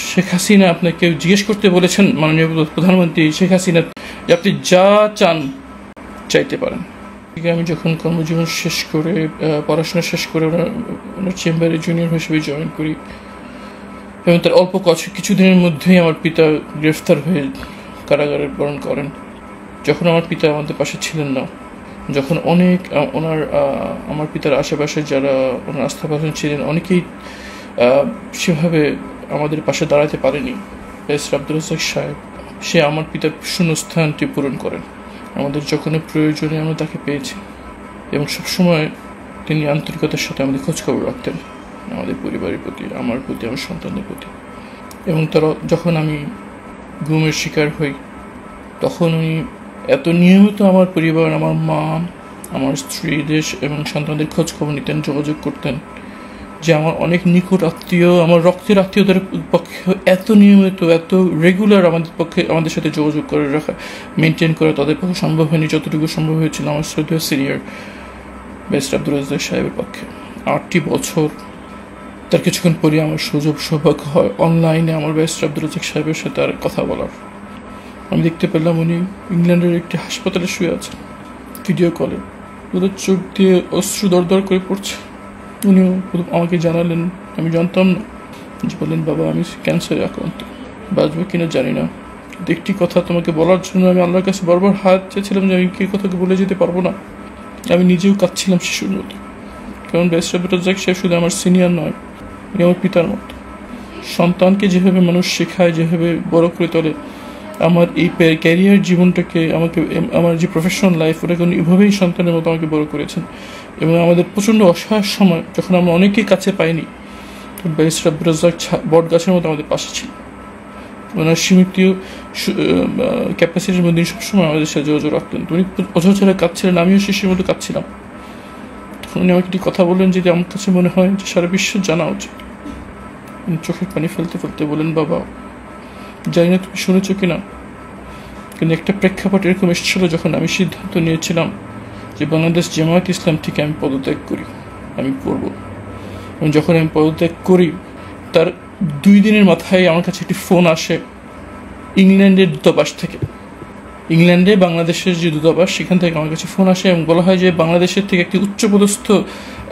শেখ হাসিনা আপনাকে জিজ্ঞেস করতে বলেছেন, মাননীয় প্রধানমন্ত্রী শেখ হাসিনা, যে আপনি যা চান চাইতে পারেন। আমি যখন কর্মজীবন শেষ করে পড়াশোনা শেষ করে ওনার চেম্বারে জুনিয়র হিসেবে জয়েন করি, এবং তার অল্প কিছুদিনের মধ্যেই আমার পিতা গ্রেফতার হয়ে কারাগারে বরণ করেন। যখন আমার পিতা আমাদের পাশে ছিলেন না, যখন অনেক আমার পিতার আশেপাশে যারা ওনার আস্থাভাজন ছিলেন অনেকেই সেভাবে আমাদের পাশে দাঁড়াতে পারেনি, ব্যারিস্টার আব্দুর রাজ্জাক সাহেব সে আমার পিতার শূন্যস্থানটি পূরণ করেন। আমাদের যখন প্রয়োজনে আমরা তাকে পেয়েছি, এবং সবসময় তিনি আন্তরিকতার সাথে আমাদের খোঁজখবর রাখতেন আমাদের পরিবারের প্রতি, আমার প্রতি, আমার সন্তানদের প্রতি। এবং যখন আমি গুমের শিকার হই, তখন উনি এত নিয়মিত আমার পরিবার, আমার মা, আমার স্ত্রীদের এবং সন্তানদের খোঁজ খবর নিতেন, যোগাযোগ করতেন, যে আমার অনেক নিকট আত্মীয়, আমার রক্তের আত্মীয়দের পক্ষে এত নিয়মিত, এত রেগুলার আমাদের সাথে যোগাযোগ করে রাখা, মেনটেন করে তাদের পক্ষে সম্ভব হয়নি। যতটুকু সম্ভব হয়েছিল আমার শ্রদ্ধেয় সিনিয়র ব্যারিস্টার আব্দুর রাজ্জাক সাহেবের পক্ষে। 8টি বছর তার কিছুক্ষণ পরে আমার সৌভাগ্য হয় অনলাইনে আমার ব্যারিস্টার আব্দুর রাজ্জাক সাহেবের সাথে আর কথা বলার। আমি দেখতে পেলাম উনি ইংল্যান্ডের একটি হাসপাতালে শুয়ে আছেন, ভিডিও কলে, ওদের চোখ দিয়ে অশ্রু দরদর করে পড়ছে। উনিও আমাকে জানালেন, আমি জানতাম না, যে বললেন, বাবা আমি ক্যান্সারে আক্রান্ত, বাঁচবো কিনা জানি না, একটি কথা তোমাকে বলার জন্য আমি আল্লাহর কাছে বারবার হাত চেয়েছিলাম যে আমি কে কথাকে বলে যেতে পারবো না। আমি নিজেও কাঁদছিলাম শিশুর মতো, কারণ ব্যারিস্টার আব্দুর রাজ্জাক সাহেব শুধু আমার সিনিয়র নয়, উনি আমার পিতার মতো। সন্তানকে যেভাবে মানুষ শেখায়, যেভাবে বড় করে তোলে, আমার এই ক্যারিয়ার জীবনটাকে, আমার যে প্রফেশনাল লাইফ, ওটাকে উনি এভাবেই সন্তানের মতো আমাকে বড় করেছেন। এবং আমাদের প্রচণ্ড অসহায় সময়, যখন আমরা অনেকেই কাছে পাইনি, ব্যারিস্টার আব্দুর রাজ্জাক বট গাছের মতো আমাদের পাশে ছিল। ওনার সীমিত ক্যাপাসিটির মধ্যে সবসময় আমাদের সাথে যোগাযোগ রাখতেন। উনি অঝরে কাঁদছিলেন, আমিও শিশুর মতো কাঁদছিলাম। তখন উনি আমাকে একটি কথা বললেন, যেটি আমার কাছে মনে হয় যে সারা বিশ্বের জানা উচিত। উনি চোখের পানি ফেলতে ফেলতে বলেন, বাবা জানি না তুমি শুনেছ কিনা, কিন্তু একটা প্রেক্ষাপট এরকম এসেছিল যখন আমি সিদ্ধান্ত নিয়েছিলাম যে বাংলাদেশ জামায়াত ইসলাম থেকে আমি পদত্যাগ করি, আমি করব। এবং যখন আমি পদত্যাগ করি, তার 2 দিনের মাথায় আমার কাছে একটি ফোন আসে ইংল্যান্ডের দূতাবাস থেকে। ইংল্যান্ডে বাংলাদেশের যে দূতাবাস, সেখান থেকে আমার কাছে ফোন আসে এবং বলা হয় যে বাংলাদেশের থেকে একটি উচ্চপদস্থ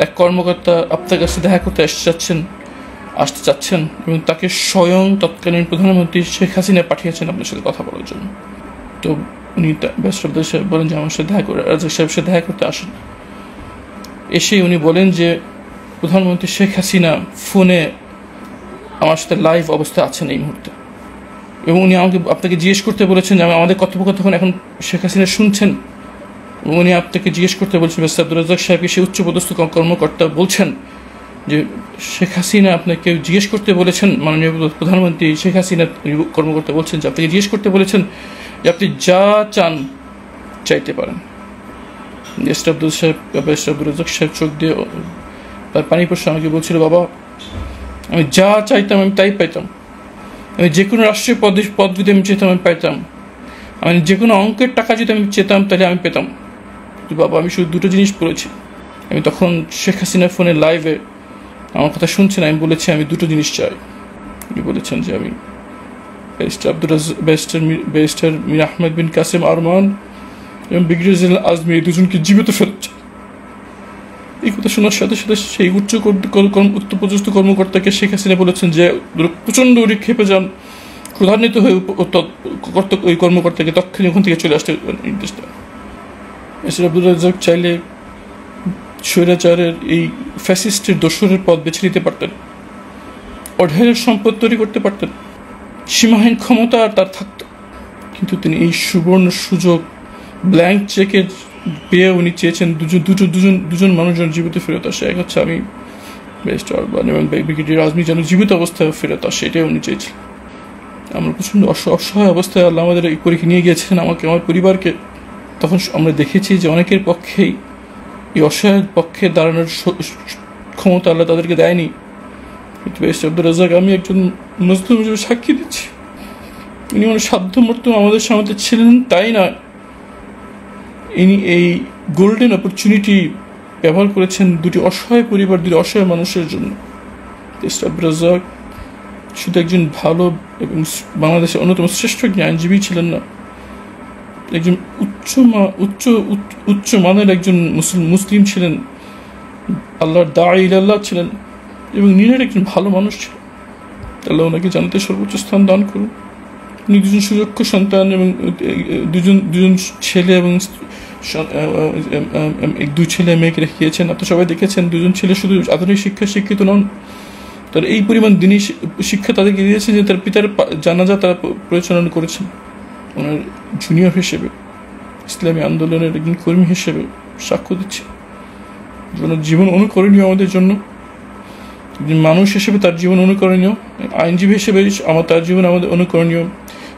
এক কর্মকর্তা আপনার কাছে দেখা করতে আসতে চাচ্ছেন, এবং তাকে স্বয়ং তৎকালীন প্রধানমন্ত্রী শেখ হাসিনা পাঠিয়েছেন আপনার সাথে কথা বলার জন্য। তো উনি ব্যারিস্টার আব্দুর সাহেব বলেন যে আমার সাথে রাজ্জাক সাহেবের সাথে দেখা করতে আসেন। এসে উনি বলেন যে প্রধানমন্ত্রী শেখ হাসিনা ফোনে আমার সাথে লাইভ অবস্থায় আছেন এই মুহূর্তে, এবং উনি আপনাকে জিজ্ঞেস করতে বলেছেন যে আমাদের কথোপকথন এখন শেখ হাসিনা শুনছেন, এবং উনি আপনাকে জিজ্ঞেস করতে বলছেন, ব্যারিস্টার আব্দুর রাজ্জাক সাহেবকে সে উচ্চপদস্থ কর্মকর্তা বলছেন যে শেখ হাসিনা আপনাকে জিজ্ঞেস করতে বলেছেন, মাননীয় প্রধানমন্ত্রী শেখ হাসিনা কর্মকর্তা বলছেন যে আপনাকে জিজ্ঞেস করতে বলেছেন যে আপনি যা চান চাইতে পারেন। ব্যারিস্টার আব্দুর রাজ্জাক সাহেব চোখ দিয়ে তার পানি পড়ছে, আমাকে বলছিল, বাবা আমি যা চাইতাম আমি তাই পাইতাম, আমি যে কোনো রাষ্ট্রীয় পদ যদি আমি চেতাম আমি পাইতাম, আমি যে কোনো অঙ্কের টাকা যদি আমি চেতাম তাহলে আমি পেতাম। কিন্তু বাবা আমি শুধু 2টো জিনিস বলেছি। আমি তখন শেখ হাসিনার ফোনে লাইভে আমার কথা শুনছেন, আমি বলেছি আমি 2টো জিনিস চাই। উনি বলেছেন যে আমি ব্যারিস্টার মীর আহমেদ বিন কাসেম আরমান এবং ব্রিগেডিয়ার জেনারেল আজমি দুজনকে জীবিত ফেরত চাই। এই কথা শোনার সাথে সাথে সেই উচ্চপদস্থ কর্মকর্তাকে শেখ হাসিনা বলেছেন যে প্রচণ্ড উনি খেপে যান, ক্রোধান্বিত হয়ে ওই কর্মকর্তাকে তৎক্ষণাৎ ওখান থেকে চলে আসতে নির্দেশ দেন। ব্যারিস্টার আব্দুর রাজ্জাক চাইলে স্বৈরাচারের এই ফ্যাসিস্টের দোসরের পথ বেছে নিতে পারতেন, অঢেলের সম্পদ তৈরি করতে পারতেন, সীমাহীন ক্ষমতা আর তার থাকত, কিন্তু তিনি এই সুবর্ণ সুযোগ ব্ল্যাঙ্ক চেকে পেয়ে উনি চেয়েছেন দুজন মানুষজন জীবিত ফেরত আসে। এক হচ্ছে আমি ব্যারিস্টার আরমান এবং ব্রিগেডিয়ার আজমি যেন জীবিত অবস্থায় ফেরত আসে, এটাই উনি চেয়েছিলেন। আমরা প্রচণ্ড অসহায় অবস্থায় আল্লাহ আমাদের এই পরীক্ষা নিয়ে গিয়েছিলেন, আমাকে, আমার পরিবারকে। তখন আমরা দেখেছি যে অনেকের পক্ষেই এই অসহায়ের পক্ষে দাঁড়ানোর ক্ষমতা আল্লাহ তাদেরকে দেয়নি। কিন্তু ব্যারিস্টার আব্দুর রাজ্জাক, আমি একজন মজলুম হিসেবে সাক্ষী দিচ্ছি, উনি আমার সাধ্যমতো আমাদের সামনে ছিলেন, তাই না, ইনি এই গোল্ডেন অপরচুনিটি ব্যবহার করেছেন 2টি অসহায় পরিবার, 2টি অসহায় মানুষের জন্য। ব্যারিস্টার আব্দুর রাজ্জাক শুধু একজন ভালো এবং বাংলাদেশের অন্যতম শ্রেষ্ঠ একজন আইনজীবী ছিলেন না, একজন উচ্চ মানের একজন মুসলিম ছিলেন, আল্লাহর দাঈ ইলাল্লাহ ছিলেন এবং নিজের একজন ভালো মানুষ ছিলেন। আল্লাহ ওনাকে জান্নাতে সর্বোচ্চ স্থান দান করুন। উনি দুজন সুযোগ্য সন্তান এবং দুজন ছেলে এবং দুই ছেলে মেয়েকে রেখেছেন। আপনি সবাই দেখেছেন, দুজন ছেলে শুধু আধুনিক শিক্ষায় শিক্ষিত নন, তার এই পরিমাণ দিনই শিক্ষা তাদেরকে দিয়েছে যে তার পিতার জানাজা তারা পরিচালনা করেছেন ওনার জুনিয়র হিসেবে, ইসলামী আন্দোলনের একজন কর্মী হিসেবে সাক্ষ্য দিচ্ছে। ওনার জীবন অনুকরণীয় আমাদের জন্য, মানুষ হিসেবে তার জীবন অনুকরণীয়, আইনজীবী হিসেবে তার জীবন আমাদের অনুকরণীয়,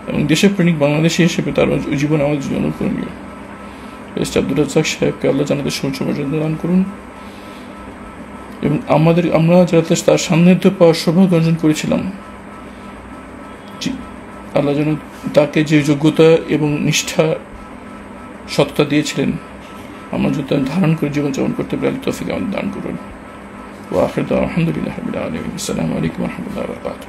এবং দেশপ্রেমিক বাংলাদেশী হিসেবে তার জীবন আমাদের জন্য অনুকরণীয়। আব্দুল রাজ্জাক সাহেবকে আল্লাহ জান্নাতের সর্বোচ্চ মর্যাদা দান করুন এবং আমরা যাতে তার সান্নিধ্য পাওয়ার সৌভাগ্য অর্জন করেছিলাম, আল্লাহ যেন তাকে যে যোগ্যতা এবং নিষ্ঠা সততা দিয়েছিলেন আমরা যদি ধারণ করে জীবনযাপন করতে পারি, তৌফিক আমাদের দান করুন। ওয়া আখির দাওয়ানা আলহামদুলিল্লাহি রাব্বিল আলামিন। আসসালামু আলাইকুম ওয়া রাহমাতুল্লাহি ওয়া বারাকাতুহু।